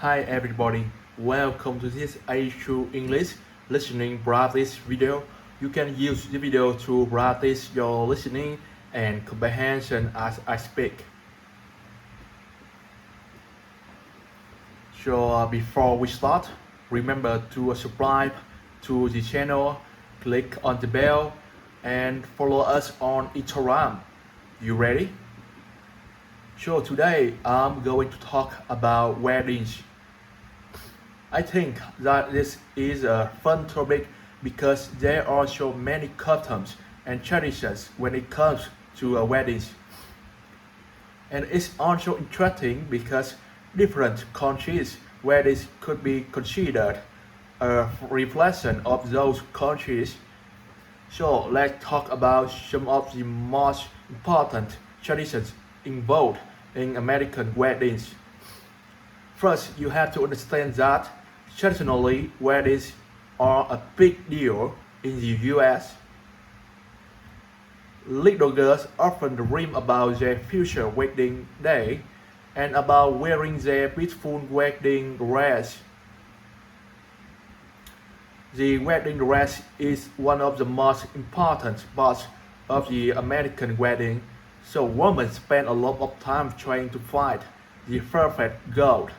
Hi everybody, welcome to this A2 English listening practice video. You can use the video to practice your listening and comprehension as I speak. So before we start, remember to subscribe to the channel, click on the bell, and follow us on Instagram. You ready? So today I'm going to talk about weddings. I think that this is a fun topic because there are so many customs and traditions when it comes to weddings. And it's also interesting because different countries' weddings could be considered a reflection of those countries. So let's talk about some of the most important traditions involved in American weddings. First, you have to understand that traditionally weddings are a big deal in the US. Little girls often dream about their future wedding day and about wearing their beautiful wedding dress. The wedding dress is one of the most important parts of the American wedding, so women spend a lot of time trying to find the perfect gown.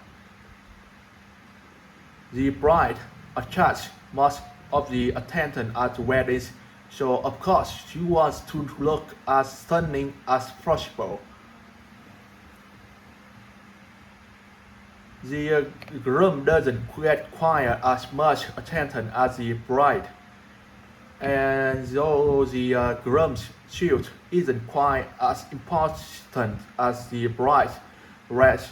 The bride attracts most of the attention at the weddings, so of course she wants to look as stunning as possible. The groom doesn't require as much attention as the bride, and though the groom's suit isn't quite as important as the bride's dress.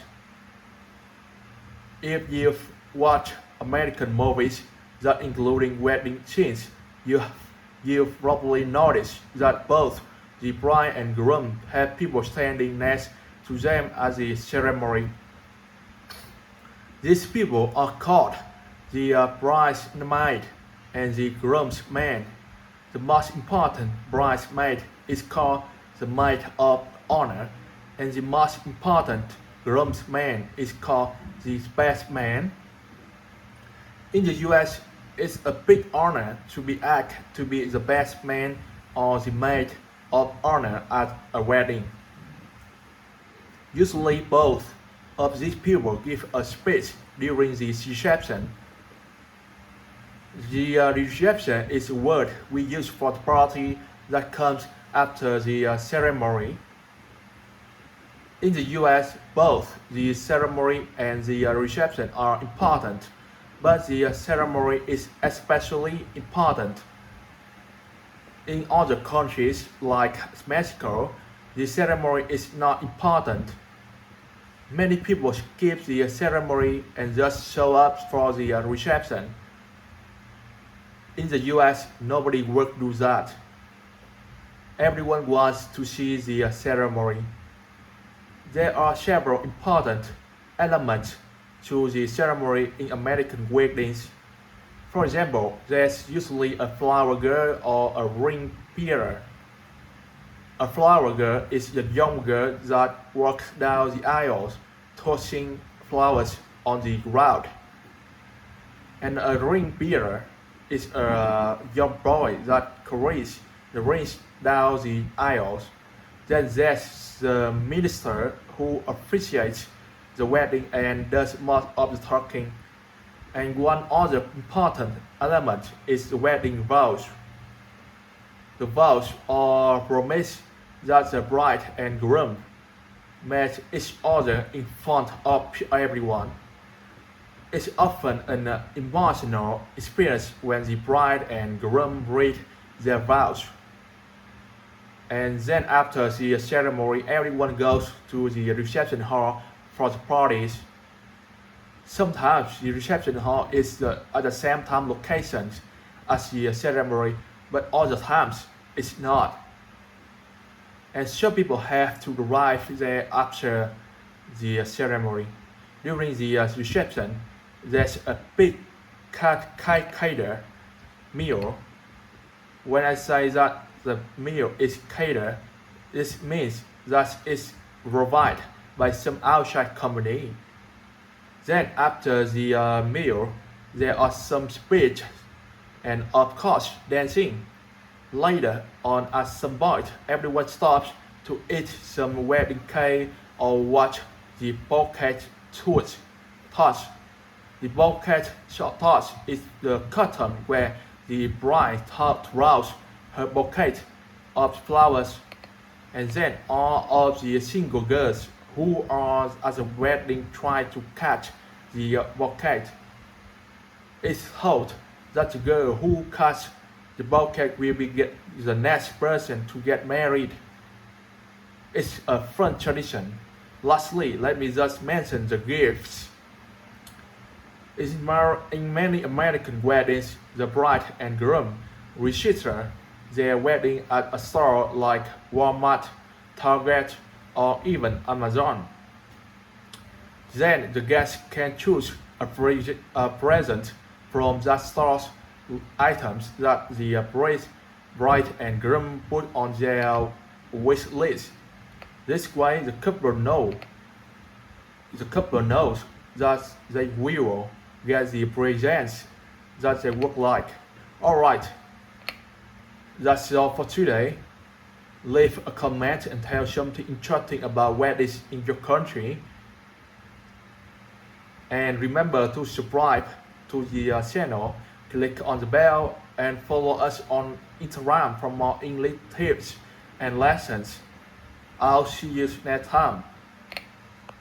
If you've watched American movies that including wedding scenes, you've probably noticed that both the bride and groom have people standing next to them at the ceremony. These people are called the bridesmaid and the groomsman. The most important bridesmaid is called the maid of honor, and the most important groomsman is called the best man. In the US, it's a big honor to be asked to be the best man or the maid of honor at a wedding. Usually both of these people give a speech during the reception. The reception is a word we use for the party that comes after the ceremony. In the US, both the ceremony and the reception are important, but the ceremony is especially important. In other countries like Mexico, the ceremony is not important. Many people skip the ceremony and just show up for the reception. In the US, nobody would do that. Everyone wants to see the ceremony. There are several important elements to the ceremony in American weddings. For example, there's usually a flower girl or a ring bearer. A flower girl is a young girl that walks down the aisles, tossing flowers on the ground. And a ring bearer is a young boy that carries the rings down the aisles. Then there's the minister who officiates the wedding and does most of the talking. And one other important element is the wedding vows. The vows are promise that the bride and groom met each other in front of everyone. It's often an emotional experience when the bride and groom read their vows. And then after the ceremony, everyone goes to the reception hall for the parties. Sometimes the reception hall is at the same time location as the ceremony, but other times it's not. And some people have to arrive there after the ceremony. During the reception, there's a big catered meal. When I say that the meal is catered, this means that it's provided by some outside company. Then after the meal, there are some speeches and of course dancing. Later on at some point, everyone stops to eat some wedding cake or watch the bouquet toss. The bouquet toss is the custom where the bride throws her bouquet of flowers, and then all of the single girls who are at the wedding try to catch the bouquet. It's thought that the girl who catches the bouquet will be the next person to get married. It's a fun tradition. Lastly, let me just mention the gifts. In many American weddings, the bride and groom register their wedding at a store like Walmart, Target, or even Amazon. Then the guests can choose a present from that store's items that the bride and groom put on their wish list. This way, the couple knows that they will get the presents that they would like. Alright, that's all for today. Leave a comment and tell something interesting about weddings in your country. And remember to subscribe to the channel, click on the bell and follow us on Instagram for more English tips and lessons. I'll see you next time.